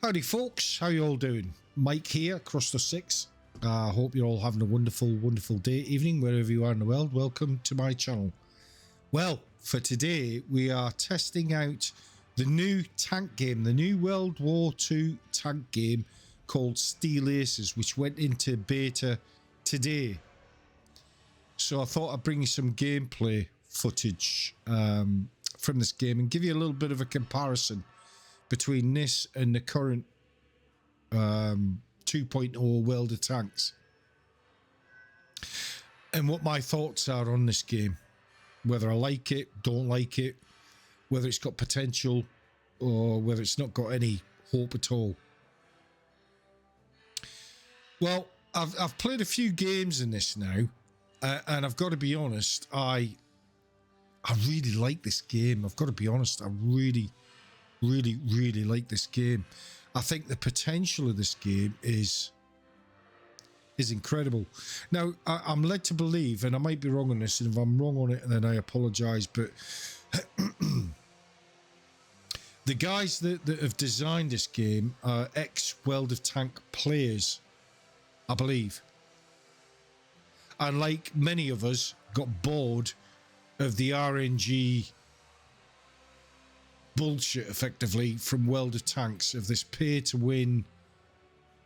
Howdy folks, how you all doing? Mike here, across the six. I hope you're all having a wonderful day, evening, wherever you are in the world. Welcome to my channel. Well, for today, we are testing out the new tank game, the new World War II tank game called Steel Aces, which went into beta today. So I thought I'd bring you some gameplay footage from this game and give you a little bit of a comparison between this and the current 2.0 World of Tanks, and what my thoughts are on this game, whether I like it, don't like it, whether it's got potential or whether it's not got any hope at all. Well, I've played a few games in this now, and I've got to be honest, I really like this game. I've got to be honest, I really like this game. I think the potential of this game is incredible. Now, I'm led to believe, and I might be wrong on this, and if I'm wrong on it, then I apologize, but the guys that have designed this game are ex-World of Tank players, I believe. And like many of us, got bored of the RNG bullshit, effectively, from World of Tanks, of this pay-to-win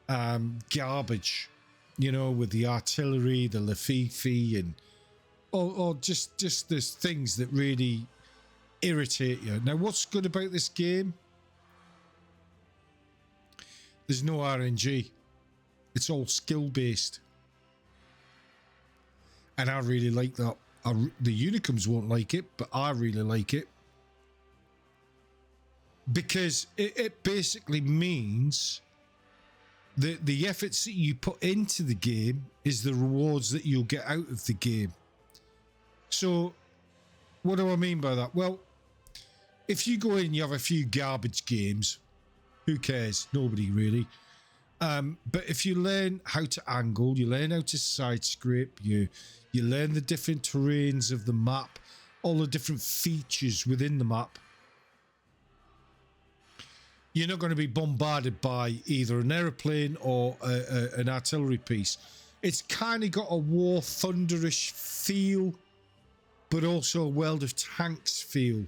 garbage, you know, with the artillery, the Lafifi, and or just there's things that really irritate you. Now, what's good about this game? There's no RNG. It's all skill-based. And I really like that. The Unicums won't like it, but I really like it. Because it basically means that the efforts that you put into the game is the rewards that you'll get out of the game. So, what do I mean by that? Well, if you go in and you have a few garbage games, who cares? Nobody really. But if you learn how to angle, you learn how to side scrape, you learn the different terrains of the map, all the different features within the map, you're not going to be bombarded by either an aeroplane or an artillery piece. It's kind of got a War Thunderish feel, but also a World of Tanks feel.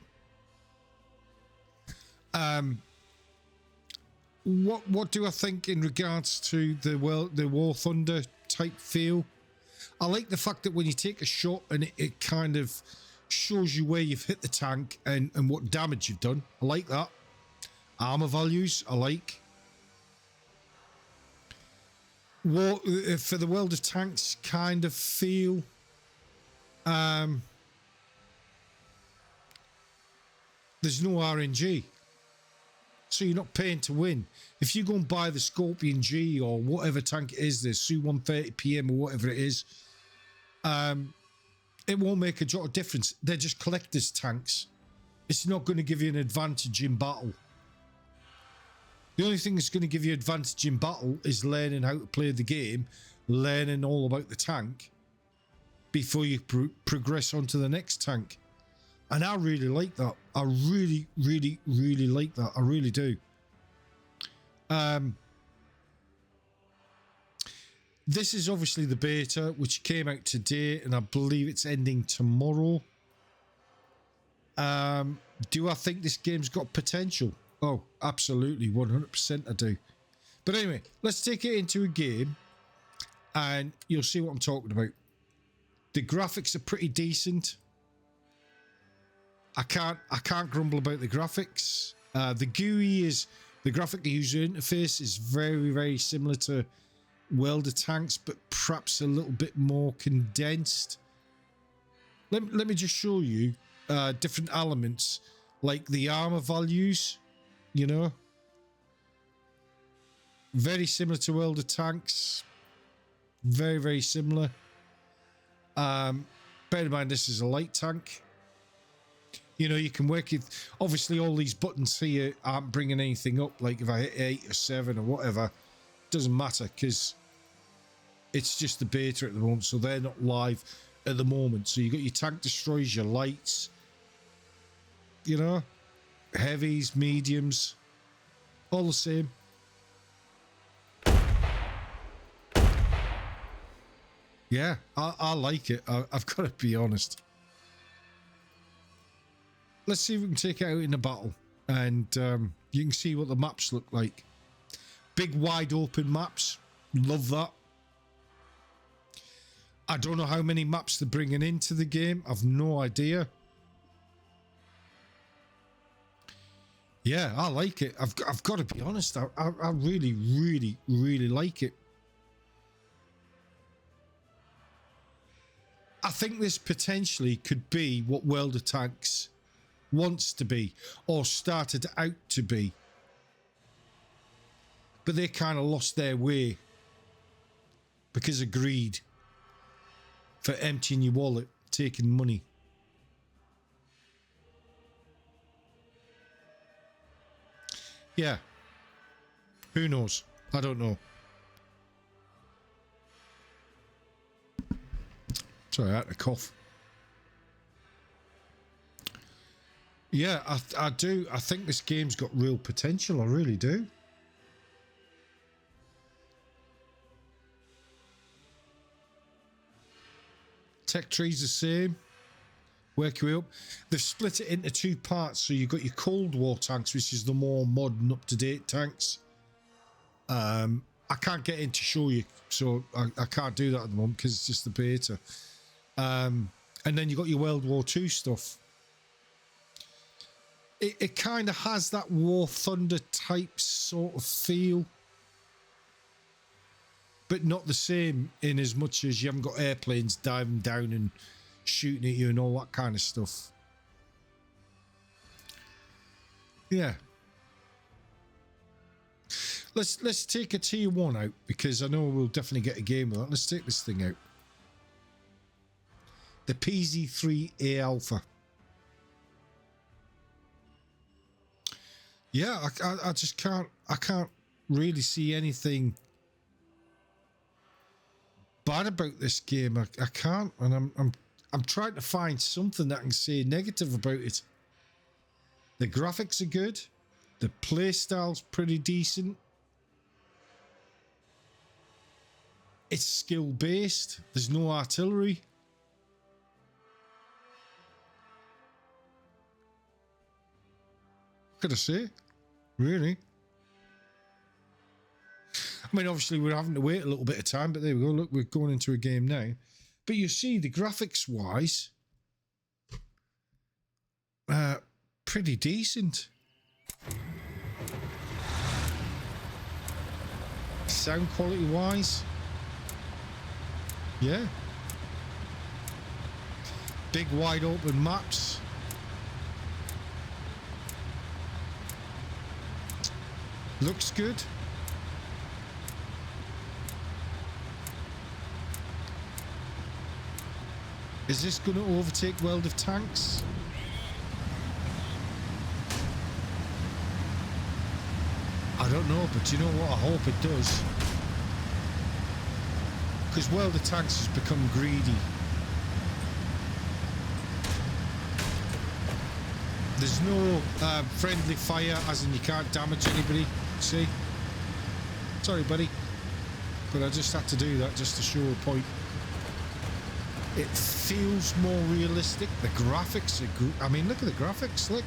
What do I think in regards to the War Thunder type feel? I like the fact that when you take a shot and it kind of shows you where you've hit the tank and what damage you've done. I like that. Armor values, I like. For the World of Tanks kind of feel, there's no RNG, so you're not paying to win. If you go and buy the Scorpion G or whatever tank it is, the Su-130 PM or whatever it is, it won't make a jot of difference. They're just collector's tanks. It's not going to give you an advantage in battle. The only thing that's going to give you advantage in battle is learning how to play the game, learning all about the tank before you progress on to the next tank. And I really like that. I really like that. I really do. This is obviously the beta, which came out today, and I believe it's ending tomorrow. Do I think this game's got potential? Oh, absolutely, 100% I do. But anyway, let's take it into a game and you'll see what I'm talking about. The graphics are pretty decent. I can't grumble about the graphics. The GUI is, the graphic user interface is very similar to World of Tanks, but perhaps a little bit more condensed. Let me just show you different elements, like the armor values. You know, very similar to World of Tanks. Very similar. Bear in mind, this is a light tank. You know, you can work with, obviously all these buttons here aren't bringing anything up. Like if I hit 8 or 7 or whatever, doesn't matter because it's just the beta at the moment, so they're not live at the moment. So you got your tank destroyers, your lights, you know, heavies, mediums, all the same. Yeah, I like it. I've got to be honest. Let's see if we can take it out in a battle, and you can see what the maps look like. Big wide open maps, love that. I don't know how many maps they're bringing into the game. I've no idea. Yeah, I like it. I've got to be honest. I really, really, really like it. I think this potentially could be what World of Tanks wants to be, or started out to be. But they kind of lost their way because of greed for emptying your wallet, taking money. Yeah. Who knows? I don't know. Sorry, I had to cough. Yeah, I do. I think this game's got real potential. I really do. Tech tree's the same. Work your way up. They've split it into two parts. So you've got your Cold War tanks, which is the more modern, up-to-date tanks. I can't get in to show you, so I can't do that at the moment because it's just the beta. And then you've got your World War II stuff. It kind of has that War Thunder type sort of feel, but not the same in as much as you haven't got airplanes diving down and shooting at you and all that kind of stuff. Yeah. Let's take a tier 1 out, because I know we'll definitely get a game with that. Let's take this thing out. The PZ3A Alpha. Yeah, I just can't really see anything bad about this game. I can't, and I'm trying to find something that I can say negative about it. The graphics are good. The playstyle's pretty decent. It's skill based. There's no artillery. What could I say? Really? I mean, obviously we're having to wait a little bit of time, but there we go. Look, we're going into a game now. But you see, the graphics wise, pretty decent. Sound quality wise, yeah. Big wide open maps. Looks good. Is this going to overtake World of Tanks? I don't know, but you know what? I hope it does. Because World of Tanks has become greedy. There's no friendly fire, as in you can't damage anybody. See? Sorry, buddy. But I just had to do that just to show a point. It feels more realistic. The graphics are good. I mean, look at the graphics. Look.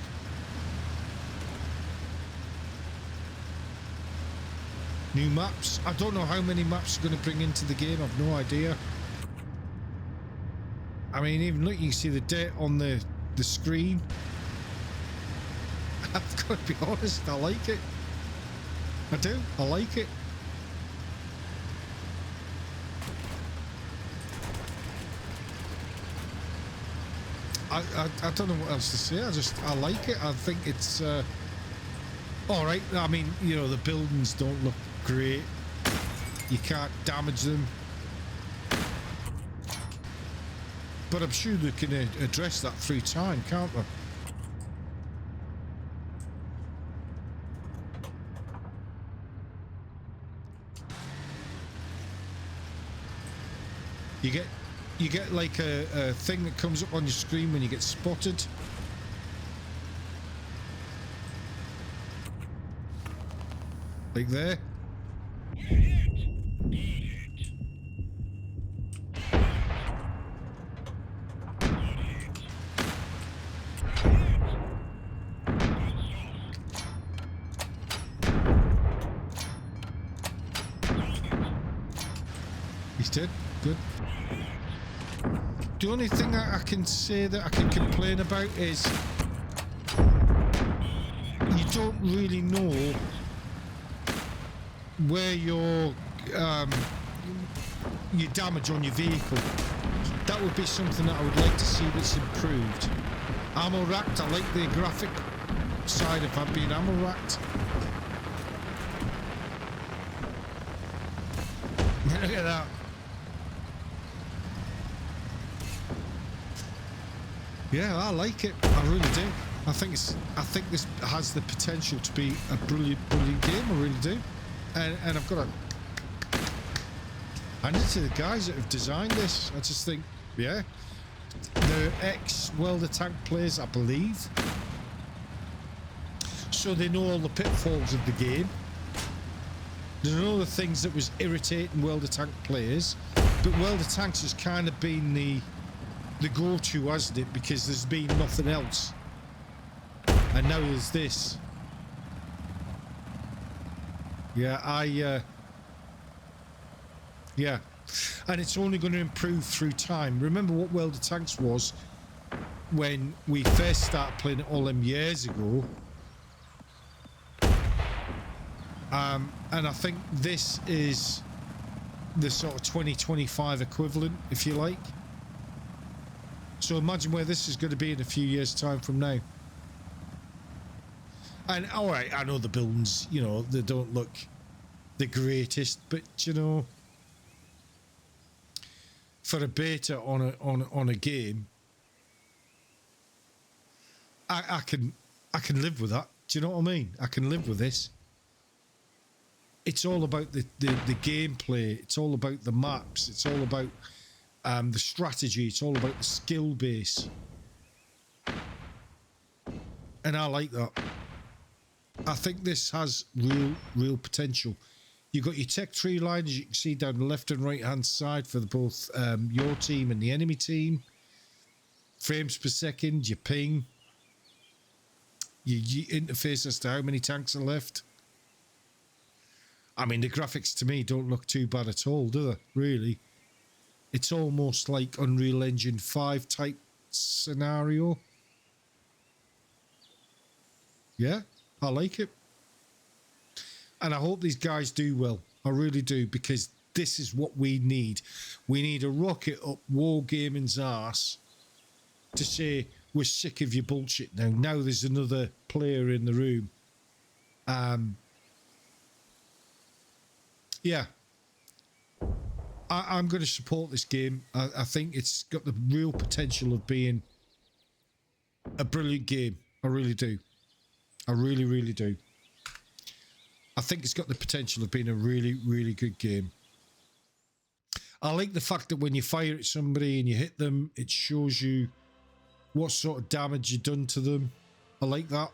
New maps. I don't know how many maps are going to bring into the game. I've no idea. I mean, even look, you can see the date on the screen. I've got to be honest, I like it. I do. I like it. I don't know what else to say. I like it. I think it's all right. I mean, you know, the buildings don't look great. You can't damage them, but I'm sure they can address that through time, can't they? You get like a thing that comes up on your screen when you get spotted. Like there. He's dead. Good. The only thing I can say that I can complain about is you don't really know where your damage on your vehicle. That would be something that I would like to see that's improved. Ammo racked, I like the graphic side of being ammo racked. Look at that. Yeah, I like it. I really do. I think this has the potential to be a brilliant game. I really do. And I've got to hand it to the guys that have designed this. I just think, yeah, they're ex-World of Tanks players, I believe, so they know all the pitfalls of the game. They know the things that was irritating World of Tanks players, but World of Tanks has kind of been the go-to, hasn't it? Because there's been nothing else, and now there's this. Yeah, yeah, and it's only going to improve through time. Remember what World of Tanks was when we first started playing it all them years ago. And I think this is the sort of 2025 equivalent, if you like. So imagine where this is going to be in a few years' time from now. And all right, I know the buildings, you know, they don't look the greatest, but you know, for a beta on a game, I can live with that. Do you know what I mean? I can live with this. It's all about the gameplay. It's all about the maps. It's all about the strategy. It's all about the skill base. And I like that. I think this has real potential. You've got your tech tree line, as you can see down the left and right hand side for both your team and the enemy team. Frames per second, your ping, your interface as to how many tanks are left. I mean, the graphics to me don't look too bad at all, do they? Really. It's almost like Unreal Engine 5 type scenario. Yeah, I like it. And I hope these guys do well. I really do, because this is what we need. We need a rocket up Wargaming's arse to say, we're sick of your bullshit now. Now there's another player in the room. Yeah, I'm going to support this game. I think it's got the real potential of being a brilliant game. I really do. I really do. I think it's got the potential of being a really good game. I like the fact that when you fire at somebody and you hit them, it shows you what sort of damage you've done to them. I like that.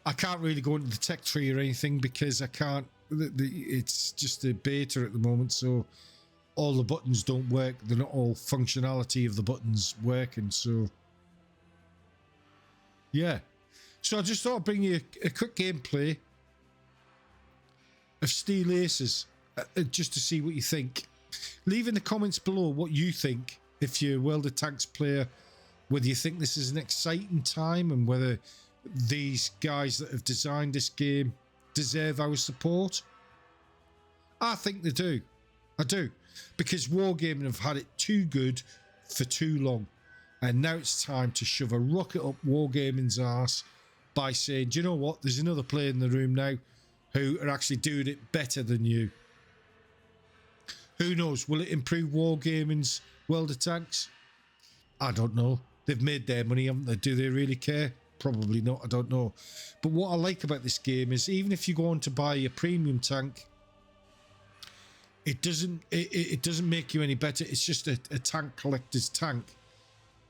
I can't really go into the tech tree or anything because I can't. It's just a beta at the moment, so all the buttons don't work. They're not all functionality of the buttons working. So yeah. So I just thought I'd bring you a quick gameplay of Steel Aces just to see what you think. Leave in the comments below what you think if you're a World of Tanks player, whether you think this is an exciting time and whether these guys that have designed this game deserve our support. I think they do. I do. Because Wargaming have had it too good for too long. And now it's time to shove a rocket up Wargaming's arse by saying, do you know what? There's another player in the room now who are actually doing it better than you. Who knows? Will it improve Wargaming's World of Tanks? I don't know. They've made their money, haven't they? Do they really care? Probably not. I don't know. But what I like about this game is even if you go on to buy a premium tank, it doesn't make you any better. It's just a tank collector's tank.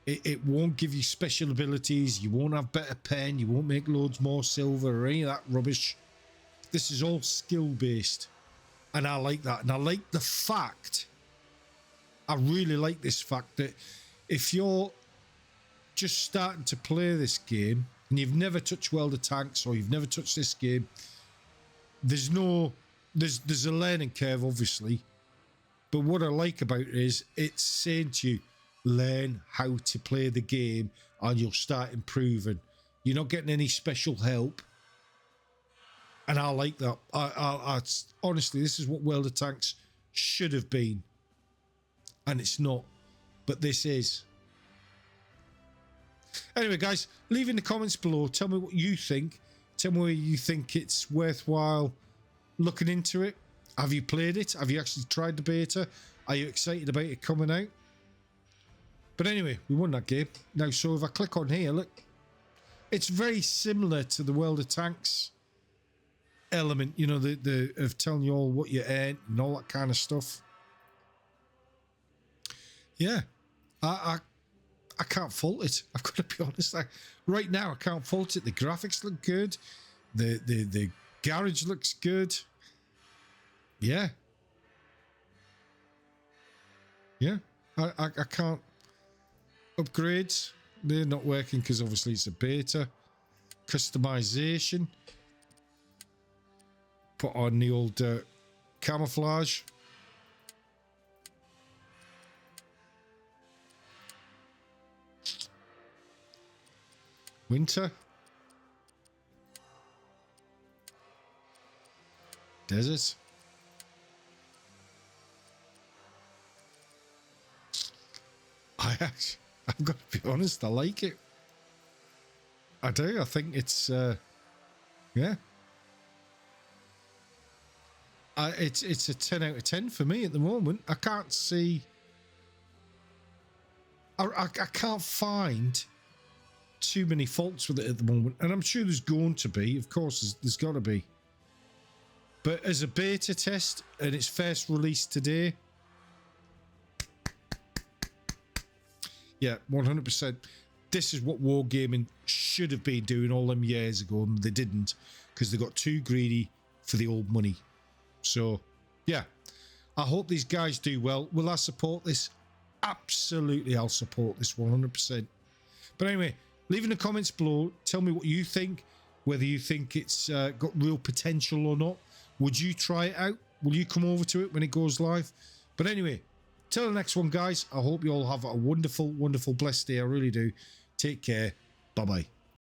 It won't give you special abilities. You won't have better pen. You won't make loads more silver or any of that rubbish. This is all skill based. And I like that. And I like the fact, I really like this fact that if you're just starting to play this game and you've never touched World of Tanks or you've never touched this game, there's no there's a learning curve, obviously. But what I like about it is it's saying to you, learn how to play the game and you'll start improving. You're not getting any special help. And I like that. I honestly, this is what World of Tanks should have been. And it's not. But this is. Anyway, guys, leave in the comments below. Tell me what you think. Tell me whether you think it's worthwhile looking into it. Have you played it? Have you actually tried the beta? Are you excited about it coming out? But anyway, we won that game. Now, so if I click on here, look. It's very similar to the World of Tanks element, you know, the of telling you all what you earn and all that kind of stuff. Yeah, I can't fault it. I've got to be honest. Right now, I can't fault it. The graphics look good. The garage looks good. Yeah. Yeah. I can't. Upgrades, they're not working because obviously it's a beta. Customization. Put on the old camouflage. Winter. Desert. I've got to be honest, I like it. I do. I think it's, yeah. It's a 10 out of 10 for me at the moment. I can't see... I can't find too many faults with it at the moment. And I'm sure there's going to be. Of course, there's got to be. But as a beta test, and its first release today... Yeah, 100%. This is what Wargaming should have been doing all them years ago, and they didn't because they got too greedy for the old money. So, yeah, I hope these guys do well. Will I support this? Absolutely, I'll support this 100%. But anyway, leave in the comments below. Tell me what you think, whether you think it's got real potential or not. Would you try it out? Will you come over to it when it goes live? But anyway, till the next one, guys, I hope you all have a wonderful, wonderful, blessed day. I really do. Take care. Bye-bye.